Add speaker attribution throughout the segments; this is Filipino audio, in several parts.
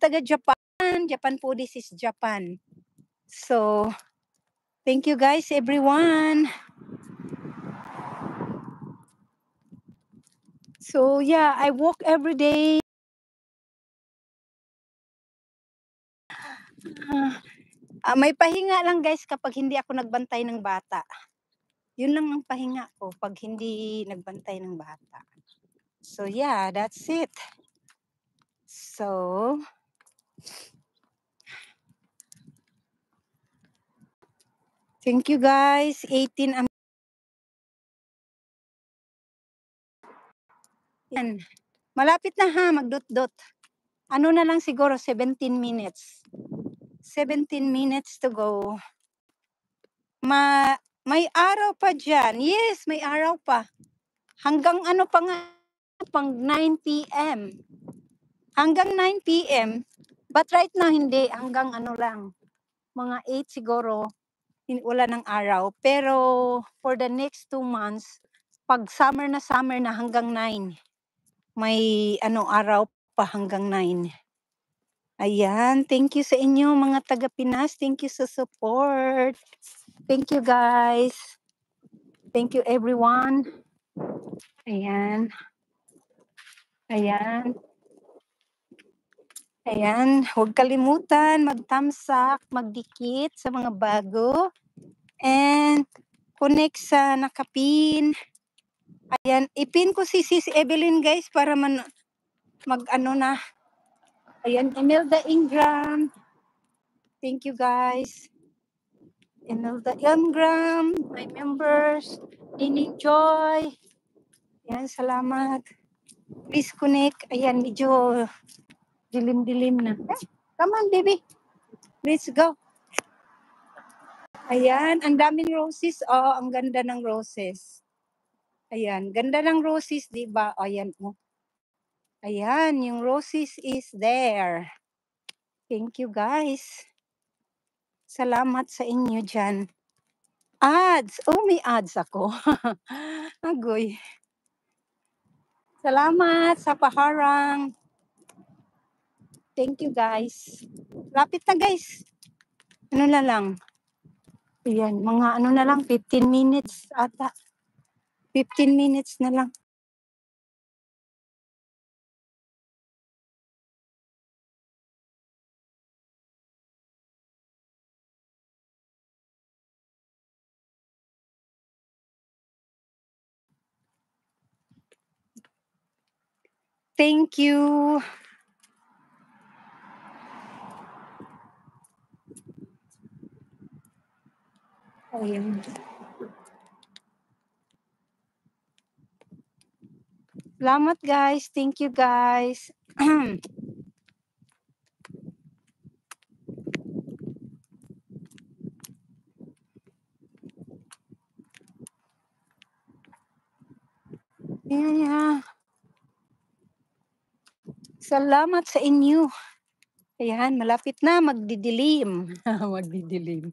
Speaker 1: taga Japan. Japan po, this is Japan. So, thank you guys, everyone. So, yeah, I walk every day. May pahinga lang guys kapag hindi ako nagbantay ng bata. Yun lang ang pahinga ko pag hindi nagbantay ng bata. So, yeah, that's it. So, thank you guys. 18 yan. Malapit na ha, magdot-dot. Ano na lang siguro, 17 minutes. 17 minutes to go. May araw pa dyan. Yes, may araw pa. Hanggang ano pa nga, pang 9 p.m. Hanggang 9 p.m. But right now, hindi. Hanggang ano lang. Mga 8 siguro. Wala ng araw. Pero for the next 2 months, pag summer na hanggang 9. May araw pa hanggang 9. Ayan, thank you sa inyo mga taga Pinas. Thank you sa support. Thank you guys. Thank you everyone. Ayan. Ayan. Ayan, huwag kalimutan mag-thumbs-up, magdikit sa mga bago. And connect sa nakapin. Ayan, ipin ko si Sis Evelyn guys para mag-ano na. Ayan, Imelda Ingram. Thank you guys. Imelda Ingram, my members, Nining Joy. Ayan, salamat. Please connect. Ayan, medyo dilim-dilim na. Come on, baby. Let's go. Ayan, ang daming roses. Oh, ang ganda ng roses. Ayan, ganda ng roses, di ba? Ayan, oh. Ayan, yung roses is there. Thank you, guys. Salamat sa inyo dyan. Ads. Oh, may ads ako. Agoy. Salamat sa paharang. Thank you, guys. Lapit na, guys. Ano na lang. Ayan, mga ano na lang, 15 minutes ata. 15 minutes na lang. Thank you. Ayan. Salamat guys. Thank you guys. Yeah. Salamat sa inyo. Ayan, malapit na magdidilim. Magdidilim.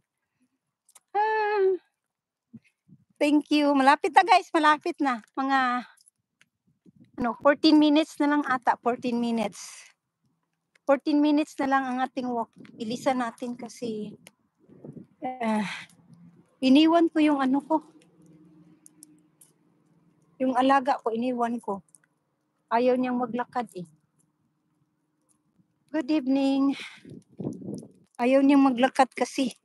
Speaker 1: Thank you. Malapit na guys, malapit na. Mga 14 minutes na lang ata, 14 minutes. 14 minutes na lang ang ating walk. Bilisan natin kasi iniwan ko yung ano ko. Yung alaga ko, iniwan ko. Ayaw niyang maglakad eh. Good evening. Ayaw niyang maglakad kasi.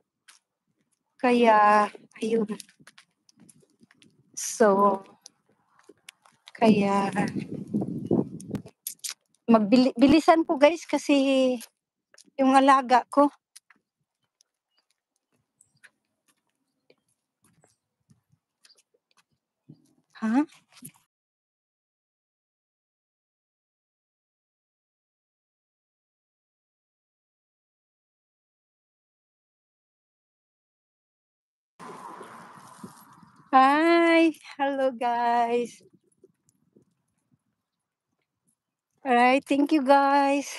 Speaker 1: Kaya, ayun. So, kaya, bilisan ko guys kasi yung alaga ko. Ha? Hi! Hello guys! Alright, thank you guys!